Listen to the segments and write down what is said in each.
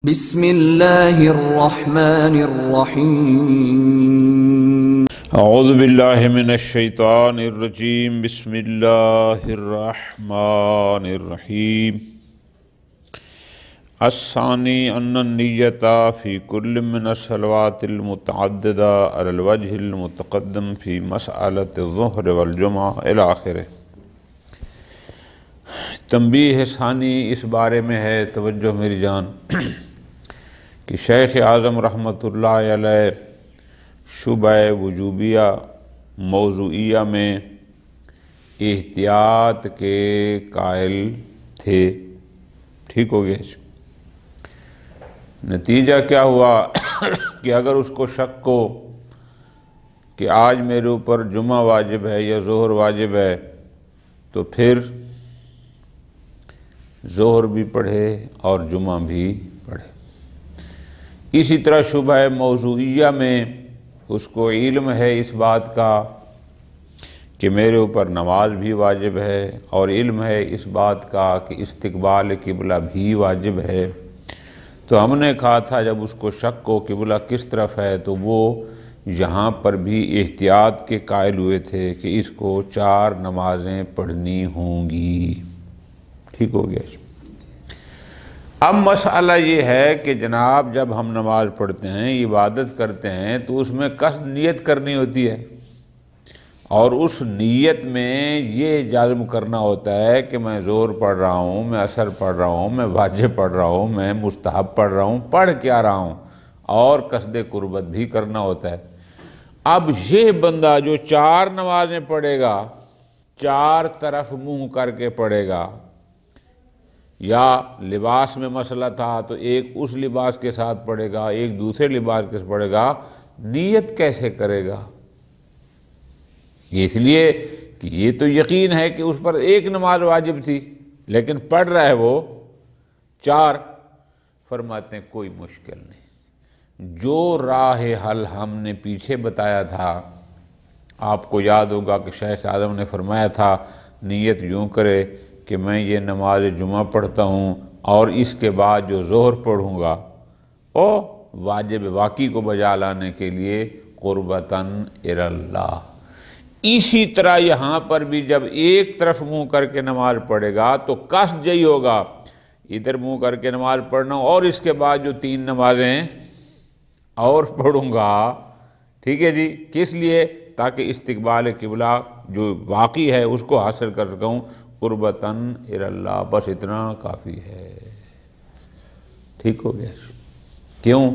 بسم اللہ الرحمن الرحیم اعوذ باللہ من الشیطان الرجیم بسم اللہ الرحمن الرحیم الثانی ان النیۃ فی کل من الصلوات المتعددہ علی الوجہ المتقدم فی مسألۃ الظہر والجمعہ الی آخرہ۔ تنبیہ ثانی اس بارے میں ہے، توجہ میری جان، کہ شیخ اعظم رحمۃ اللہ علیہ شبہ وجوبیہ موضوعیہ میں احتیاط کے قائل تھے۔ ٹھیک ہو گیا؟ نتیجہ کیا ہوا کہ اگر اس کو شک ہو کہ آج میرے اوپر جمعہ واجب ہے یا ظہر واجب ہے، تو پھر ظہر بھی پڑھے اور جمعہ بھی پڑھے۔ اسی طرح شبہ موضوعیہ میں اس کو علم ہے اس بات کا کہ میرے اوپر نماز بھی واجب ہے، اور علم ہے اس بات کا کہ استقبال قبلہ بھی واجب ہے۔ تو ہم نے کہا تھا جب اس کو شک ہو قبلہ کس طرف ہے، تو وہ یہاں پر بھی احتیاط کے قائل ہوئے تھے کہ اس کو 4 نمازیں پڑھنی ہوں گی۔ ٹھیک ہو گیا؟ اب مسئلہ یہ ہے کہ جناب جب ہم نماز پڑھتے ہیں، عبادت کرتے ہیں، تو اس میں قصد نیت کرنی ہوتی ہے، اور اس نیت میں یہ جازم کرنا ہوتا ہے کہ میں ظہر پڑھ رہا ہوں، میں عصر پڑھ رہا ہوں، میں واجب پڑھ رہا ہوں، میں مستحب پڑھ رہا ہوں، پڑھ کیا رہا ہوں، اور قصد قربت بھی کرنا ہوتا ہے۔ اب یہ بندہ جو 4 نمازیں پڑھے گا، 4 طرف منہ کر کے پڑھے گا، یا لباس میں مسئلہ تھا تو ایک اس لباس کے ساتھ پڑھے گا، ایک دوسرے لباس کے ساتھ پڑھے گا، نیت کیسے کرے گا؟ یہ اس لیے کہ یہ تو یقین ہے کہ اس پر ایک نماز واجب تھی، لیکن پڑھ رہا ہے وہ 4۔ فرماتے ہیں کوئی مشکل نہیں، جو راہ حل ہم نے پیچھے بتایا تھا، آپ کو یاد ہوگا کہ شیخ اعظم نے فرمایا تھا نیت یوں کرے کہ میں یہ نماز جمعہ پڑھتا ہوں اور اس کے بعد جو ظہر پڑھوں گا وہ واجب واقعی کو بجا لانے کے لیے قربتاً الی اللہ۔ اسی طرح یہاں پر بھی جب ایک طرف منہ کر کے نماز پڑھے گا تو قصد یہی ہوگا، ادھر منہ کر کے نماز پڑھنا، اور اس کے بعد جو 3 نمازیں اور پڑھوں گا۔ ٹھیک ہے جی؟ کس لیے؟ تاکہ استقبال قبلہ جو واقعی ہے اس کو حاصل کر سکوں، قربتاً الی اللہ۔ بس اتنا کافی ہے۔ ٹھیک ہو گیا؟ کیوں؟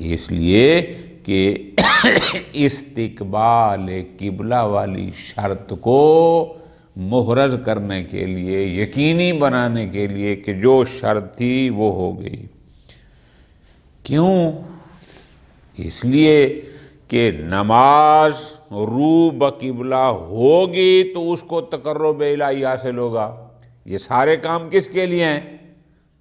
اس لیے کہ استقبال قبلہ والی شرط کو محرز کرنے کے لیے، یقینی بنانے کے لیے کہ جو شرط تھی وہ ہو گئی۔ کیوں؟ اس لیے کہ نماز رو بقبلہ ہوگی تو اس کو تقرب الہی حاصل ہوگا۔ یہ سارے کام کس کے لیے ہیں؟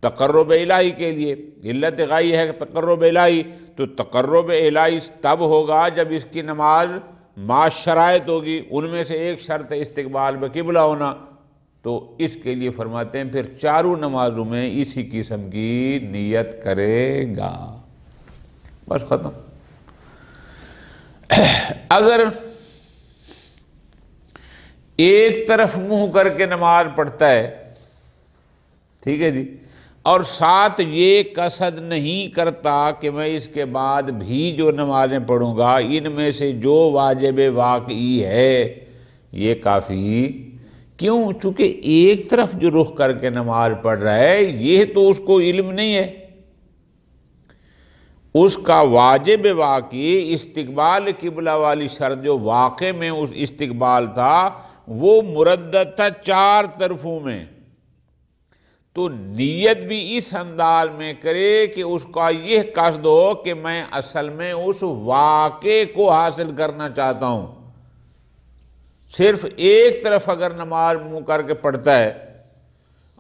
تقرب الہی کے لیے۔ علت غائی ہے تقرب الہی، تو تقرب الہی تب ہوگا جب اس کی نماز مع شرائط ہوگی، ان میں سے ایک شرط ہے استقبال بقبلہ ہونا۔ تو اس کے لیے فرماتے ہیں پھر 4 نمازوں میں اسی قسم کی نیت کرے گا، بس ختم۔ اگر ایک طرف منہ کر کے نماز پڑھتا ہے، ٹھیک ہے جی، اور ساتھ یہ قصد نہیں کرتا کہ میں اس کے بعد بھی جو نمازیں پڑھوں گا ان میں سے جو واجب واقعی ہے، یہ کافی۔ کیوں؟ چونکہ ایک طرف جو رخ کر کے نماز پڑھ رہا ہے یہ تو اس کو علم نہیں ہے، اس کا واجب واقعی استقبال قبلہ والی شرط جو واقع میں اس استقبال تھا وہ مردد تھا 4 طرفوں میں۔ تو نیت بھی اس انداز میں کرے کہ اس کا یہ قصد ہو کہ میں اصل میں اس واقعے کو حاصل کرنا چاہتا ہوں۔ صرف ایک طرف اگر نماز منہ کر کے پڑھتا ہے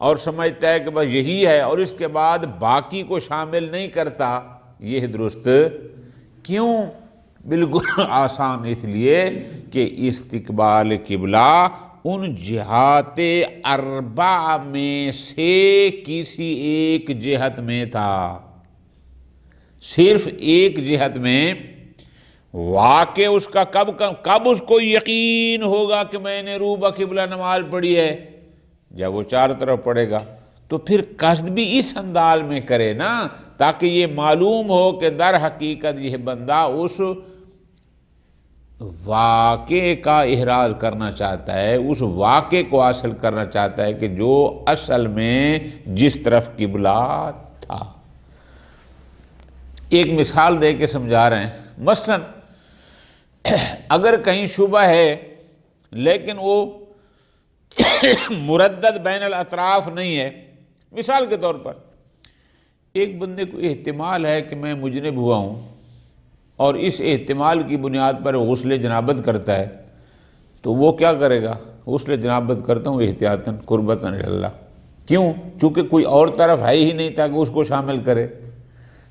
اور سمجھتا ہے کہ بس یہی ہے، اور اس کے بعد باقی کو شامل نہیں کرتا، یہ درست کیوں؟ بالکل آسان، اس لیے کہ استقبال قبلہ ان جہات 4 میں سے کسی ایک جہت میں تھا۔ صرف ایک جہت میں واقع اس کا کب اس کو یقین ہوگا کہ میں نے رو بقبلہ نماز پڑھی ہے، جب وہ چاروں طرف پڑھے گا، تو پھر قصد بھی اس انداز میں کرے نا، تاکہ یہ معلوم ہو کہ در حقیقت یہ بندہ اس واقعے کا احراز کرنا چاہتا ہے، اس واقعے کو حاصل کرنا چاہتا ہے کہ جو اصل میں جس طرف قبلہ تھا۔ ایک مثال دے کے سمجھا رہے ہیں، مثلا اگر کہیں شبہ ہے لیکن وہ مردد بین الاطراف نہیں ہے، مثال کے طور پر ایک بندے کو احتمال ہے کہ میں مجنب ہوا ہوں، اور اس احتمال کی بنیاد پر غسل جنابت کرتا ہے، تو وہ کیا کرے گا؟ غسل جنابت کرتا ہوں احتیاطاً قربتاً اللہ۔ کیوں؟ چونکہ کوئی اور طرف ہے ہی نہیں تاکہ اس کو شامل کرے۔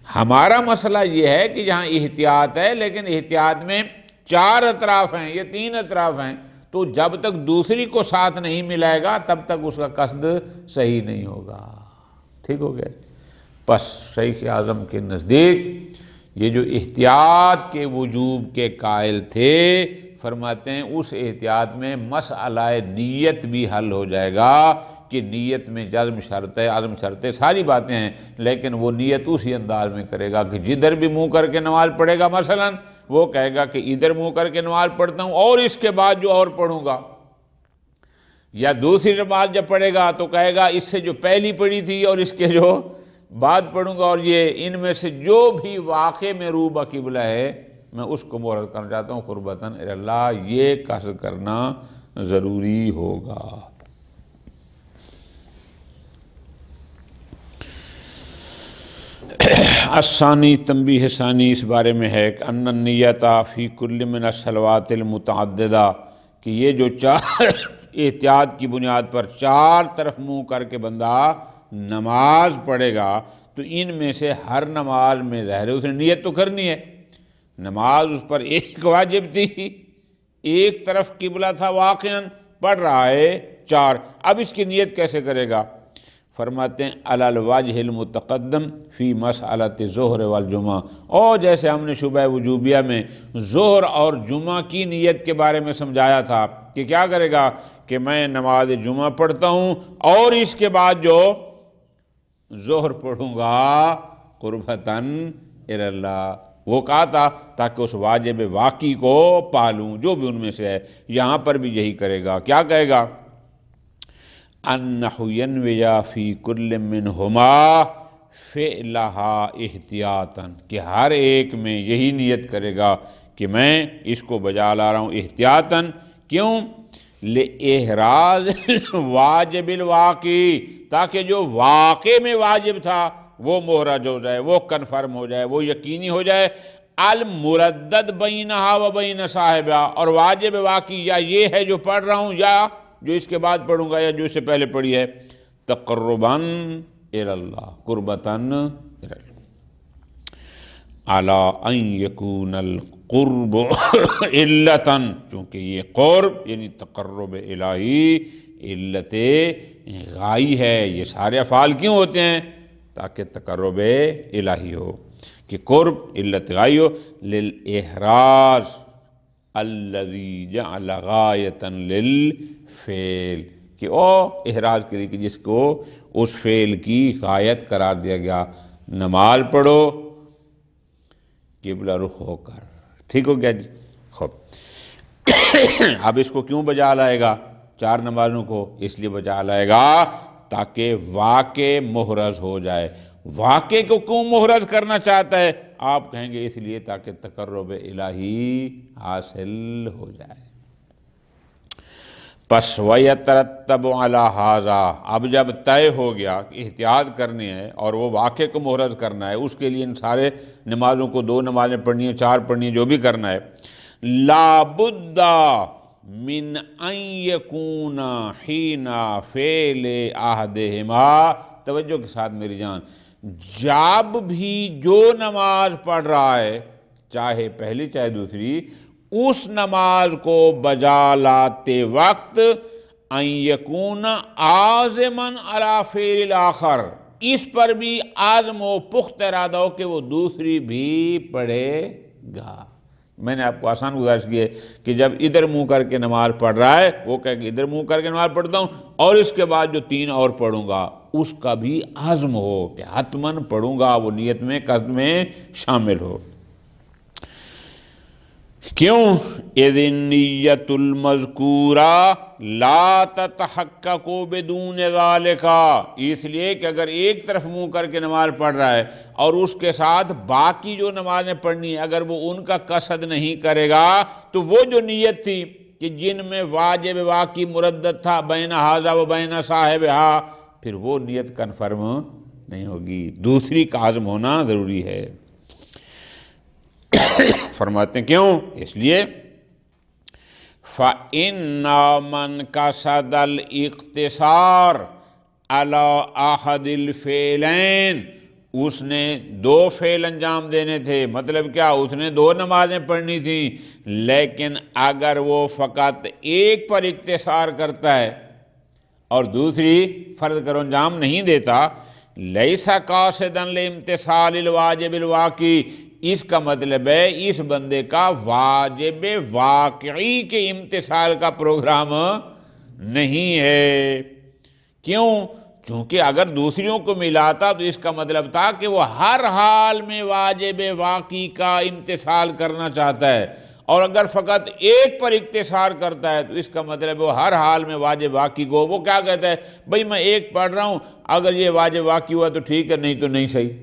ہمارا مسئلہ یہ ہے کہ جہاں احتیاط ہے لیکن احتیاط میں 4 اطراف ہیں یا 3 اطراف ہیں، تو جب تک دوسری کو ساتھ نہیں ملائے گا تب تک اس کا قصد صحیح نہیں ہوگا۔ ٹھیک ہو گیا؟ پس شیخ اعظم کے نزدیک یہ جو احتیاط کے وجوب کے قائل تھے، فرماتے ہیں اس احتیاط میں مسئلہ نیت بھی حل ہو جائے گا کہ نیت میں جزم شرط ہے، عزم شرط ہے، ساری باتیں ہیں، لیکن وہ نیت اسی انداز میں کرے گا کہ جدھر بھی منہ کر کے نماز پڑھے گا، مثلا وہ کہے گا کہ ادھر منہ کر کے نماز پڑھتا ہوں اور اس کے بعد جو اور پڑھوں گا، یا دوسری نماز جب پڑھے گا تو کہے گا اس سے جو پہلی پڑھی تھی اور اس کے جو بعد پڑھوں گا، اور یہ ان میں سے جو بھی واقع میں رو بقبلہ ہے میں اس کو مہرت کرنا چاہتا ہوں قربتاً اللہ، یہ قصد کرنا ضروری ہوگا۔ الثانی تنبیہ ثانی اس بارے میں ہے کہ ان النیت فی کل من الصلوات المتعددہ، کہ یہ جو 4 احتیاط کی بنیاد پر 4 طرف منہ کر کے بندہ نماز پڑھے گا، تو ان میں سے ہر نماز میں ظاہر ہے اس نے نیت تو کرنی ہے۔ نماز اس پر ایک واجب تھی، ایک طرف قبلہ تھا، واقعاً پڑھ رہا ہے 4، اب اس کی نیت کیسے کرے گا؟ فرماتے ہیں علی الوجہ المتقدم فی مسئلۃ ظہر والجمعہ، اور جیسے ہم نے شبہ وجوبیہ میں ظہر اور جمعہ کی نیت کے بارے میں سمجھایا تھا کہ کیا کرے گا کہ میں نماز جمعہ پڑھتا ہوں اور اس کے بعد جو ظہر پڑھوں گا قربتاً اللہ، وہ کہا تھا تاکہ اس واجب واقعی کو پالوں جو بھی ان میں سے ہے۔ یہاں پر بھی یہی کرے گا، کیا کہے گا؟ انہ ینوی فی کل منہما فعلہا احتیاطاً، کہ ہر ایک میں یہی نیت کرے گا کہ میں اس کو بجا لا رہا ہوں احتیاطاً۔ کیوں؟ لِإِحْرَازِ واجب الواقعی، تاکہ جو واقع میں واجب تھا وہ محرج ہو جائے، وہ کنفرم ہو جائے، وہ یقینی ہو جائے۔ المردد بینہا و بین صاحبہ، اور واجب واقعی یا یہ ہے جو پڑھ رہا ہوں یا جو اس کے بعد پڑھوں گا یا جو اس سے پہلے پڑھی ہے، تقرباً الی اللہ قربتاً الی اللہ، علی ان یکون القرب علتاً، چونکہ یہ قرب یعنی تقرب الہی علت غائی ہے۔ یہ سارے افعال کیوں ہوتے ہیں؟ تاکہ تقرب الہی ہو، کہ قرب علت غائی ہو۔ للاحراز الذی جعل غایۃً للفعل، کہ او احراز کے لیے کہ جس کو اس فعل کی غایت قرار دیا گیا، نماز پڑھو قبلہ رخ ہو کر۔ ٹھیک ہو گیا جی؟ خوب، اب اس کو کیوں بجا لائے گا 4 نمازوں کو؟ اس لیے بجا لائے گا تاکہ واقع محرز ہو جائے۔ واقع کو کیوں محرز کرنا چاہتا ہے؟ آپ کہیں گے اس لیے تاکہ تقرب الہی حاصل ہو جائے۔ پس وَيَتَرَتَّبُ عَلَى هَذَا، اب جب طے ہو گیا کہ احتیاط کرنی ہے اور وہ واقع کو محرز کرنا ہے، اس کے لیے ان سارے نمازوں کو 2 نمازیں پڑھنی ہیں، 4 پڑھنی ہیں، جو بھی کرنا ہے، لَا بُدَّ مِنْ أَنْ يَكُونَ حِينَ فِعْلِ أَحَدِهِمَا، توجہ کے ساتھ میری جان، جب بھی جو نماز پڑھ رہا ہے، چاہے پہلی چاہے دوسری، اس نماز کو بجا لاتے وقت ان یکون عازماً علی فعل الاخر، اس پر بھی عزم و پختہ ارادہ ہو کہ وہ دوسری بھی پڑھے گا۔ میں نے آپ کو آسان گزارش کی ہے کہ جب ادھر منہ کر کے نماز پڑھ رہا ہے وہ کہے کہ ادھر منہ کر کے نماز پڑھتا ہوں، اور اس کے بعد جو 3 اور پڑھوں گا اس کا بھی عزم ہو کہ حتماً پڑھوں گا، وہ نیت میں قصد میں شامل ہو۔ کیوں؟ اذ النیت المذکورہ لا تتحقق بدون ذالک، اس لیے کہ اگر ایک طرف منہ کر کے نماز پڑھ رہا ہے اور اس کے ساتھ باقی جو نمازیں پڑھنی ہے اگر وہ ان کا قصد نہیں کرے گا تو وہ جو نیت تھی کہ جن میں واجب واقعی مردد تھا بین ھذا و بین صاحبہا، پھر وہ نیت کنفرم نہیں ہوگی، دوسری کا عزم ہونا ضروری ہے۔ فرماتے ہیں کیوں؟ اس لیے فَإِنَّ مَنْ قَصَدَ الْاِقْتِصَارَ عَلَىٰ أَحَدِ الْفِعْلَيْنِ، اس نے 2 فعل انجام دینے تھے، مطلب کیا؟ اس نے 2 نمازیں پڑھنی تھیں، لیکن اگر وہ فقط ایک پر اقتصار کرتا ہے اور دوسری فرض کر انجام نہیں دیتا، لَيْسَ قَاصِدًا لِامْتِثَالِ الْوَاجِبِ الْوَاقِعِ، اس کا مطلب ہے اس بندے کا واجب واقعی کے امتثال کا پروگرام نہیں ہے۔ کیوں؟ چونکہ اگر دوسریوں کو ملاتا تو اس کا مطلب تھا کہ وہ ہر حال میں واجب واقعی کا امتثال کرنا چاہتا ہے، اور اگر فقط ایک پر اقتصار کرتا ہے تو اس کا مطلب وہ ہر حال میں واجب واقعی کو، وہ کیا کہتا ہے؟ بھئی میں ایک پڑھ رہا ہوں، اگر یہ واجب واقعی ہوا تو ٹھیک ہے، نہیں تو نہیں صحیح۔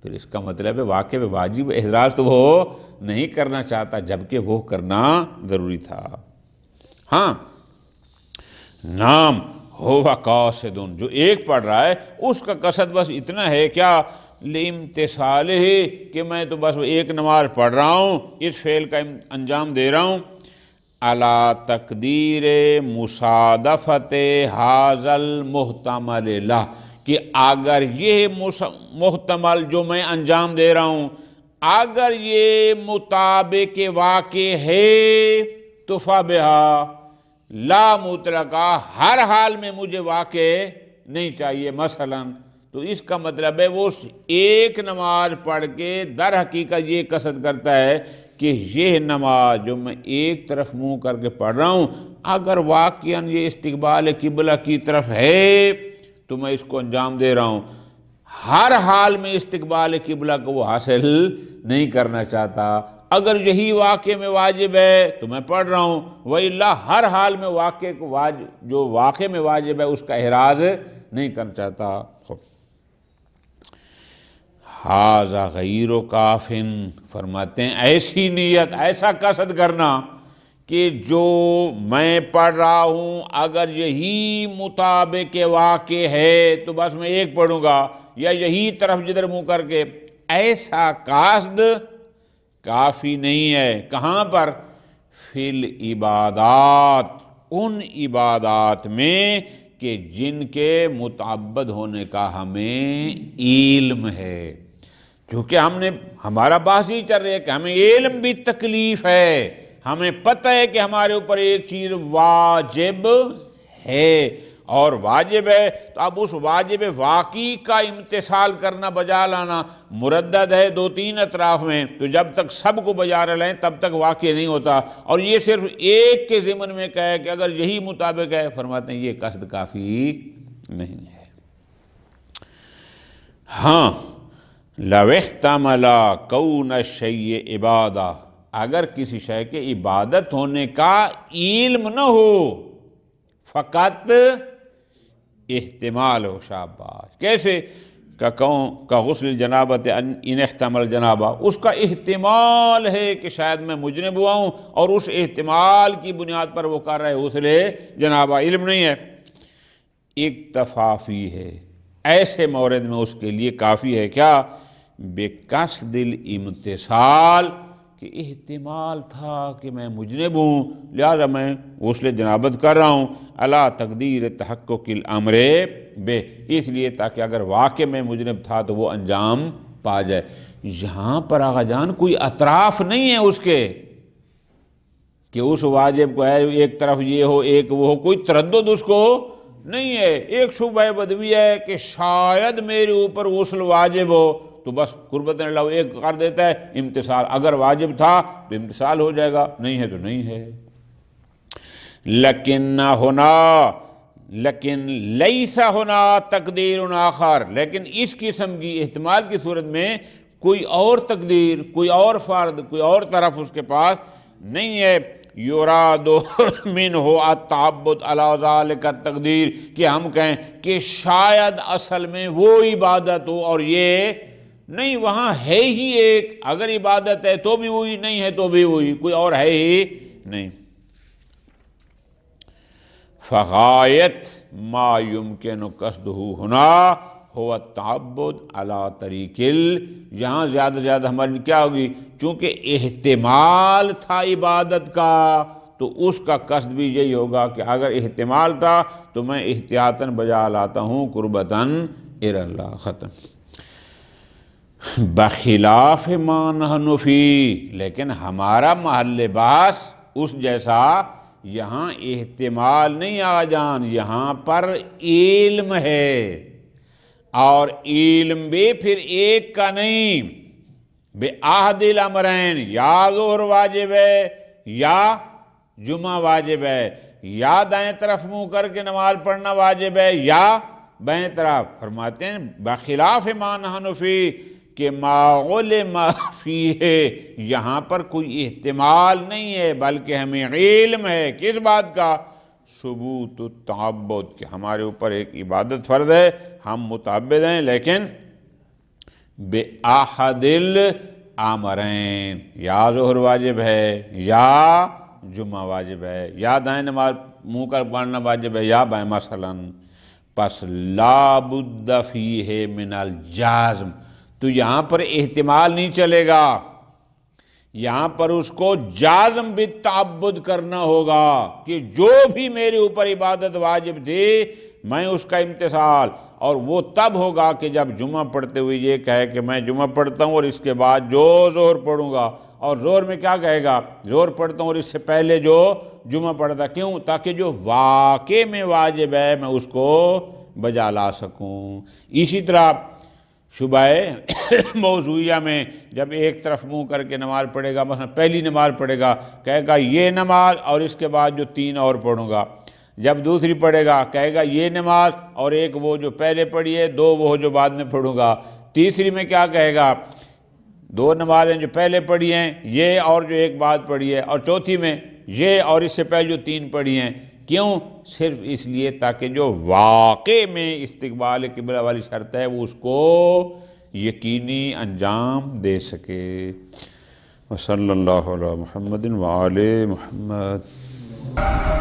پھر اس کا مطلب ہے واقع واجب احراز تو وہ نہیں کرنا چاہتا جبکہ وہ کرنا ضروری تھا۔ ہاں، نام ہوا قاصد، جو ایک پڑھ رہا ہے اس کا قصد بس اتنا ہے کیا؟ لامتثالہ، کہ میں تو بس ایک نماز پڑھ رہا ہوں، اس فعل کا انجام دے رہا ہوں، علی تقدیر مصادفت ھذا المحتمل لہ، کہ اگر یہ محتمل جو میں انجام دے رہا ہوں اگر یہ مطابق واقع ہے تو فبہا، لا مطلقہ، ہر حال میں مجھے واقع نہیں چاہیے مثلا، تو اس کا مطلب ہے وہ ایک نماز پڑھ کے در حقیقت یہ قصد کرتا ہے کہ یہ نماز جو میں ایک طرف منہ کر کے پڑھ رہا ہوں اگر واقعاً یہ استقبال قبلہ کی طرف ہے تو میں اس کو انجام دے رہا ہوں، ہر حال میں استقبال قبلہ کو وہ حاصل نہیں کرنا چاہتا، اگر یہی واقع میں واجب ہے تو میں پڑھ رہا ہوں، وَإِلَّا ہر حال میں واقع کو جو واقع میں واجب ہے اس کا احراز نہیں کرنا چاہتا۔ ھذا غیر کافٍ، فرماتے ہیں ایسی نیت، ایسا قصد کرنا کہ جو میں پڑھ رہا ہوں اگر یہی مطابق واقع ہے تو بس میں ایک پڑھوں گا، یا یہی طرف جدھر منہ کر کے، ایسا قصد کافی نہیں ہے۔ کہاں پر؟ فی العبادات، ان عبادات میں کہ جن کے متعبد ہونے کا ہمیں علم ہے، کیونکہ ہمارا بحث ہی چل رہا ہے کہ ہمیں علم بھی تکلیف ہے، ہمیں پتہ ہے کہ ہمارے اوپر ایک چیز واجب ہے اور واجب ہے، تو اب اس واجب واقعی کا امتثال کرنا بجا لانا مردد ہے 2-3 اطراف میں، تو جب تک سب کو بجا لیں تب تک واقع نہیں ہوتا، اور یہ صرف ایک کے ضمن میں کہے کہ اگر یہی مطابق ہے، فرماتے ہیں یہ قصد کافی نہیں ہے۔ ہاں، لو احتمل کون الشیء عبادہ، اگر کسی شے کے عبادت ہونے کا علم نہ ہو، فقط احتمال ہو، شاباش، کیسے؟ کا غسل الجنابت ان احتمل جنابہ، اس کا احتمال ہے کہ شاید میں مجنب ہوا ہوں اور اس احتمال کی بنیاد پر وہ کر رہے غسل جنابہ، علم نہیں ہے، اکتفافی ہے، ایسے مورد میں اس کے لیے کافی ہے کیا؟ بقصد الامتثال، کہ احتمال تھا کہ میں مجنب ہوں لہذا میں غسل جنابت کر رہا ہوں، علی تقدیر تحقق الامر بہ، اس لیے تاکہ اگر واقع میں مجنب تھا تو وہ انجام پا جائے۔ یہاں پر آقا جان کوئی اطراف نہیں ہے اس کے کہ اس واجب کو ہے ایک طرف یہ ہو ایک وہ ہو، کوئی تردد اس کو نہیں ہے۔ ایک شبہ بدوی ہے کہ شاید میرے اوپر غسل واجب ہو تو بس قربت اللہ ایک کر دیتا ہے امتثال، اگر واجب تھا تو امتثال ہو جائے گا، نہیں ہے تو نہیں ہے۔ لیکن لیس ہونا تقدیر آخر، لیکن اس قسم کی احتمال کی صورت میں کوئی اور تقدیر، کوئی اور فرد، کوئی اور طرف اس کے پاس نہیں ہے۔ یراد منہ التعبد علی ذالک التقدیر، کہ ہم کہیں کہ شاید اصل میں وہ عبادت ہو اور یہ نہیں، وہاں ہے ہی ایک، اگر عبادت ہے تو بھی وہی، نہیں ہے تو بھی وہی، کوئی اور ہے ہی نہیں۔ فغایت ما یمکن قصدہ ہونا ہوا التعبد علی طریق یہاں زیادہ سے زیادہ ہماری کیا ہوگی، چونکہ احتمال تھا عبادت کا تو اس کا قصد بھی یہی ہوگا کہ اگر احتمال تھا تو میں احتیاطاً بجا لاتا ہوں قربتاً الی اللہ، ختم۔ بخلاف ما نحن فی، لیکن ہمارا محل بحث اس جیسا یہاں احتمال نہیں آ جان، یہاں پر علم ہے، اور علم بھی پھر ایک کا نہیں، بے احد الامرین، یا ظہر واجب ہے یا جمعہ واجب ہے، یا دائیں طرف منہ کر کے نماز پڑھنا واجب ہے یا بائیں طرف۔ فرماتے ہیں بخلاف ما نحن فی، کہ ما علم فیہ، یہاں پر کوئی احتمال نہیں ہے بلکہ ہمیں علم ہے کس بات کا، ثبوت التعبد، کہ ہمارے اوپر ایک عبادت فرض ہے، ہم متعبد ہیں، لیکن بے احد الامرین، یا ظہر واجب ہے یا جمعہ واجب ہے، یا دائیں نماز منہ کر پڑھنا واجب ہے یا بائیں مثلاً، پس لا بد فیہ من الجازم، تو یہاں پر احتمال نہیں چلے گا، یہاں پر اس کو جازم بالتعبد کرنا ہوگا کہ جو بھی میرے اوپر عبادت واجب تھی میں اس کا امتثال، اور وہ تب ہوگا کہ جب جمعہ پڑھتے ہوئے یہ کہے کہ میں جمعہ پڑھتا ہوں اور اس کے بعد جو ظہر پڑھوں گا، اور ظہر میں کیا کہے گا، ظہر پڑھتا ہوں اور اس سے پہلے جو جمعہ پڑھتا، کیوں؟ تاکہ جو واقع میں واجب ہے میں اس کو بجا لا سکوں۔ اسی طرح شبہ موضوعیہ میں جب ایک طرف منہ کر کے نماز پڑھے گا، مثلا پہلی نماز پڑھے گا، کہے گا یہ نماز اور اس کے بعد جو 3 اور پڑھوں گا، جب دوسری پڑھے گا کہے گا یہ نماز اور ایک وہ جو پہلے پڑھی ہے، 2 وہ جو بعد میں پڑھوں گا، تیسری میں کیا کہے گا، 2 نمازیں جو پہلے پڑھی ہیں یہ اور جو ایک بعد پڑھی ہے، اور چوتھی میں یہ اور اس سے پہلے جو 3 پڑھی ہیں، کیوں؟ صرف اس لیے تاکہ جو واقع میں استقبال قبلہ والی شرط ہے وہ اس کو یقینی انجام دے سکے۔ وصلی اللہ علی محمد وآل محمد۔